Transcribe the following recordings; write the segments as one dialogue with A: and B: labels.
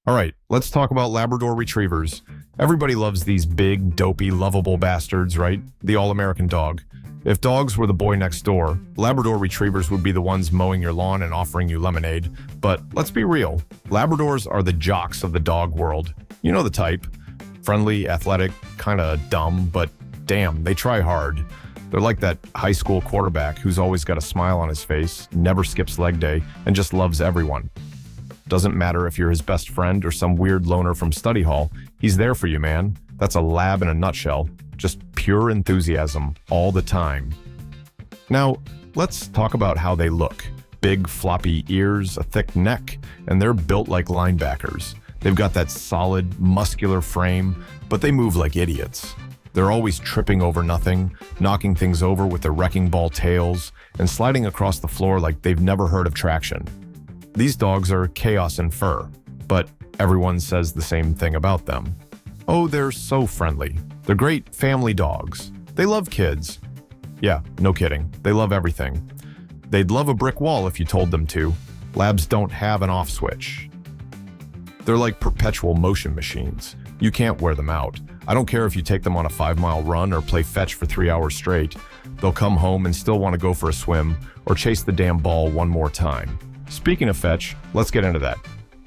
A: All right, let's talk about Labrador Retrievers. Everybody loves these big, dopey, lovable bastards, right? The all-American dog. If dogs were the boy next door, Labrador Retrievers would be the ones mowing your lawn and offering you lemonade. But let's be real, Labradors are the jocks of the dog world. You know the type. Friendly, athletic, kinda dumb, but damn, they try hard. They're like that high school quarterback who's always got a smile on his face, never skips leg day, and just loves everyone. Doesn't matter if you're his best friend or some weird loner from study hall, he's there for you, man. That's a lab in a nutshell. Just pure enthusiasm all the time. Now, let's talk about how they look. Big floppy ears, a thick neck, and they're built like linebackers. They've got that solid, muscular frame, but they move like idiots. They're always tripping over nothing, knocking things over with their wrecking ball tails, and sliding across the floor like they've never heard of traction. These dogs are chaos in fur, but everyone says the same thing about them. Oh, they're so friendly. They're great family dogs. They love kids. Yeah, no kidding. They love everything. They'd love a brick wall if you told them to. Labs don't have an off switch. They're like perpetual motion machines. You can't wear them out. I don't care if you take them on a 5-mile run or play fetch for 3 hours straight. They'll come home and still want to go for a swim or chase the damn ball one more time. Speaking of fetch, let's get into that.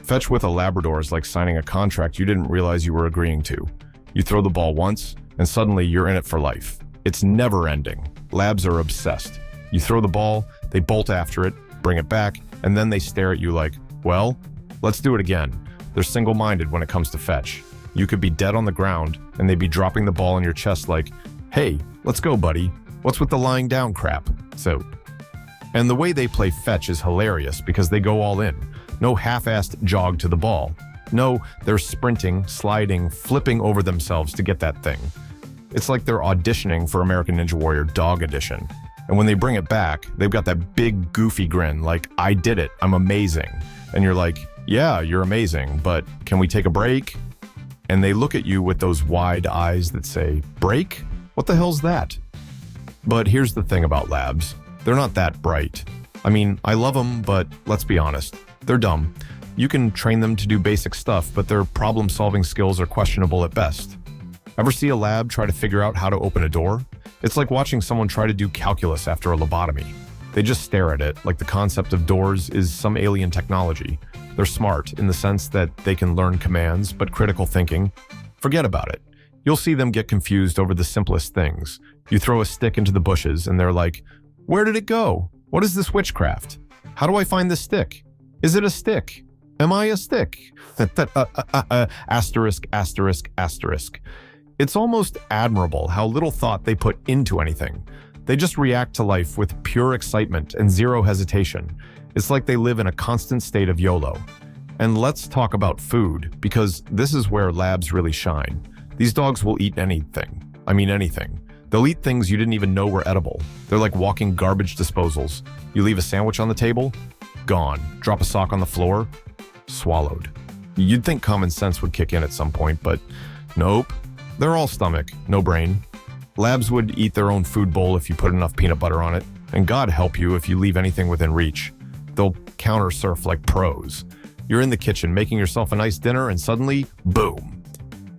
A: Fetch with a Labrador is like signing a contract you didn't realize you were agreeing to. You throw the ball once, and suddenly you're in it for life. It's never ending. Labs are obsessed. You throw the ball, they bolt after it, bring it back, and then they stare at you like, well, let's do it again. They're single-minded when it comes to fetch. You could be dead on the ground, and they'd be dropping the ball in your chest like, hey, let's go, buddy. What's with the lying down crap? And the way they play fetch is hilarious because they go all in. No half-assed jog to the ball. No, they're sprinting, sliding, flipping over themselves to get that thing. It's like they're auditioning for American Ninja Warrior Dog Edition. And when they bring it back, they've got that big goofy grin like, I did it, I'm amazing. And you're like, yeah, you're amazing, but can we take a break? And they look at you with those wide eyes that say, break? What the hell's that? But here's the thing about labs. They're not that bright. I mean, I love them, but let's be honest. They're dumb. You can train them to do basic stuff, but their problem-solving skills are questionable at best. Ever see a lab try to figure out how to open a door? It's like watching someone try to do calculus after a lobotomy. They just stare at it like the concept of doors is some alien technology. They're smart in the sense that they can learn commands, but critical thinking, forget about it. You'll see them get confused over the simplest things. You throw a stick into the bushes and they're like, where did it go? What is this witchcraft? How do I find this stick? Is it a stick? Am I a stick? Asterisk, asterisk, asterisk. It's almost admirable how little thought they put into anything. They just react to life with pure excitement and zero hesitation. It's like they live in a constant state of YOLO. And let's talk about food, because this is where labs really shine. These dogs will eat anything. I mean anything. They'll eat things you didn't even know were edible. They're like walking garbage disposals. You leave a sandwich on the table? Gone. Drop a sock on the floor? Swallowed. You'd think common sense would kick in at some point, but nope. They're all stomach, no brain. Labs would eat their own food bowl if you put enough peanut butter on it, and God help you if you leave anything within reach. They'll counter surf like pros. You're in the kitchen making yourself a nice dinner and suddenly, boom.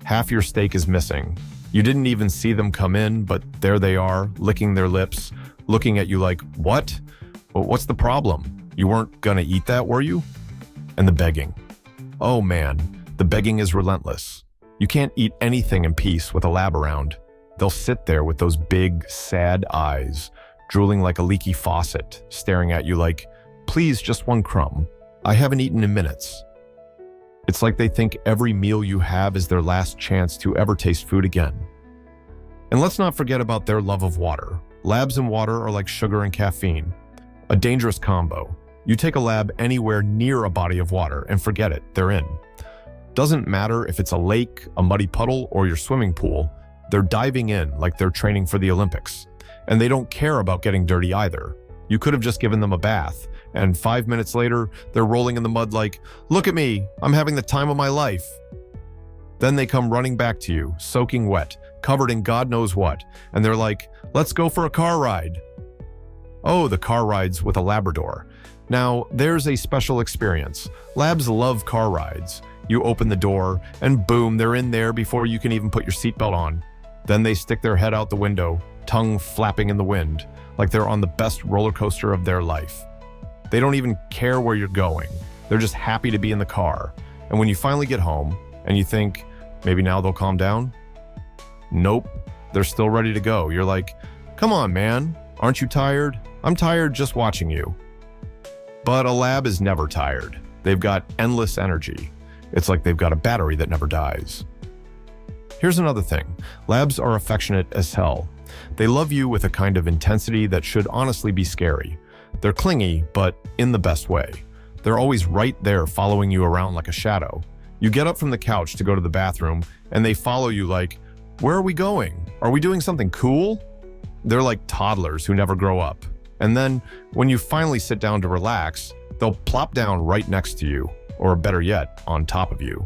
A: Half your steak is missing. You didn't even see them come in, but there they are, licking their lips, looking at you like, what? Well, what's the problem? You weren't gonna eat that, were you? And the begging. Oh man, the begging is relentless. You can't eat anything in peace with a lab around. They'll sit there with those big, sad eyes, drooling like a leaky faucet, staring at you like, please, just one crumb. I haven't eaten in minutes. It's like they think every meal you have is their last chance to ever taste food again. And let's not forget about their love of water. Labs and water are like sugar and caffeine. A dangerous combo. You take a lab anywhere near a body of water and forget it, they're in. Doesn't matter if it's a lake, a muddy puddle, or your swimming pool, they're diving in like they're training for the Olympics. And they don't care about getting dirty either. You could have just given them a bath, and 5 minutes later, they're rolling in the mud like, look at me, I'm having the time of my life. Then they come running back to you, soaking wet, covered in God knows what, and they're like, let's go for a car ride. Oh, the car rides with a Labrador. Now, there's a special experience. Labs love car rides. You open the door, and boom, they're in there before you can even put your seatbelt on. Then they stick their head out the window, tongue flapping in the wind, like they're on the best roller coaster of their life. They don't even care where you're going. They're just happy to be in the car. And when you finally get home, and you think, maybe now they'll calm down? Nope, they're still ready to go. You're like, come on, man, aren't you tired? I'm tired just watching you. But a lab is never tired. They've got endless energy. It's like they've got a battery that never dies. Here's another thing. Labs are affectionate as hell. They love you with a kind of intensity that should honestly be scary. They're clingy, but in the best way. They're always right there following you around like a shadow. You get up from the couch to go to the bathroom, and they follow you like, where are we going? Are we doing something cool? They're like toddlers who never grow up. And then, when you finally sit down to relax, they'll plop down right next to you, or better yet, on top of you.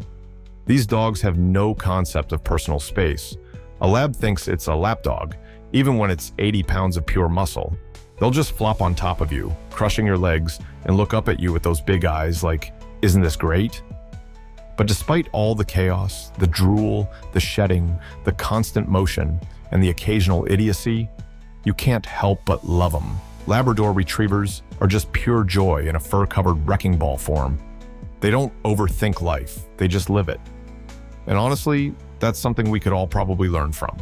A: These dogs have no concept of personal space. A lab thinks it's a lapdog, even when it's 80 pounds of pure muscle. They'll just flop on top of you, crushing your legs, and look up at you with those big eyes like, isn't this great? But despite all the chaos, the drool, the shedding, the constant motion, and the occasional idiocy, you can't help but love them. Labrador Retrievers are just pure joy in a fur-covered wrecking ball form. They don't overthink life, they just live it. And honestly, that's something we could all probably learn from.